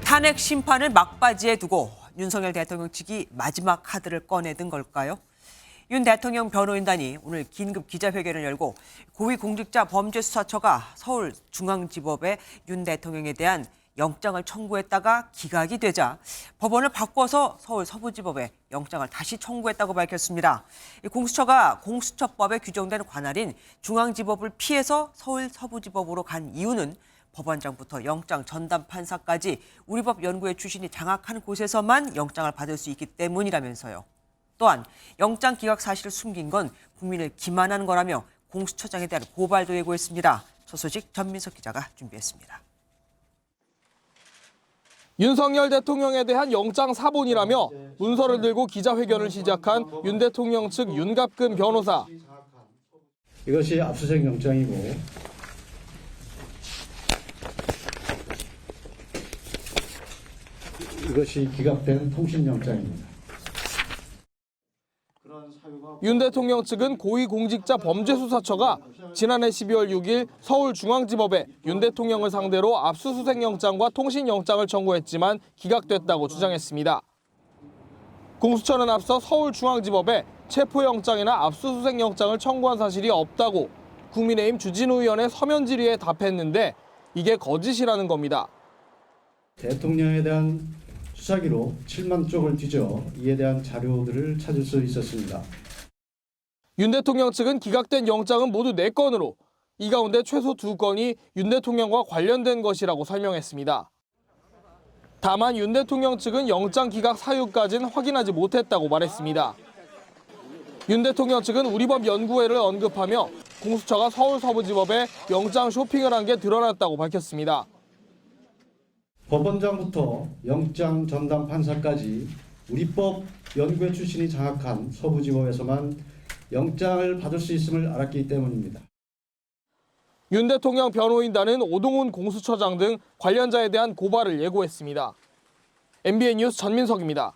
탄핵 심판을 막바지에 두고 윤석열 대통령 측이 마지막 카드를 꺼내든 걸까요? 윤 대통령 변호인단이 오늘 긴급 기자회견을 열고 고위공직자범죄수사처가 서울중앙지법에 윤 대통령에 대한 영장을 청구했다가 기각이 되자 법원을 바꿔서 서울 서부지법에 영장을 다시 청구했다고 밝혔습니다. 공수처가 공수처법에 규정된 관할인 중앙지법을 피해서 서울 서부지법으로 간 이유는 법원장부터 영장 전담 판사까지 우리 법 연구회 출신이 장악한 곳에서만 영장을 받을 수 있기 때문이라면서요. 또한 영장 기각 사실을 숨긴 건 국민을 기만한 거라며 공수처장에 대한 고발도 예고했습니다. 첫 소식 전민석 기자가 준비했습니다. 윤석열 대통령에 대한 영장 사본이라며 문서를 들고 기자회견을 시작한 윤 대통령 측 윤갑근 변호사. 이것이 압수수색 영장이고 이것이 기각된 통신영장입니다. 윤 대통령 측은 고위공직자범죄수사처가 지난해 12월 6일 서울중앙지법에 윤 대통령을 상대로 압수수색영장과 통신영장을 청구했지만 기각됐다고 주장했습니다. 공수처는 앞서 서울중앙지법에 체포영장이나 압수수색영장을 청구한 사실이 없다고 국민의힘 주진우 의원의 서면 질의에 답했는데 이게 거짓이라는 겁니다. 대통령에 대한 수사기로 7만 쪽을 뒤져 이에 대한 자료들을 찾을 수 있었습니다. 윤 대통령 측은 기각된 영장은 모두 4건으로 이 가운데 최소 2건이 윤 대통령과 관련된 것이라고 설명했습니다. 다만 윤 대통령 측은 영장 기각 사유까지는 확인하지 못했다고 말했습니다. 윤 대통령 측은 우리법 연구회를 언급하며 공수처가 서울 서부지법에 영장 쇼핑을 한 게 드러났다고 밝혔습니다. 법원장부터 영장 전담 판사까지 우리법 연구회 출신이 장악한 서부지법에서만 영장을 받을 수 있음을 알았기 때문입니다. 윤 대통령 변호인단은 오동훈 공수처장 등 관련자에 대한 고발을 예고했습니다. MBN 뉴스 전민석입니다.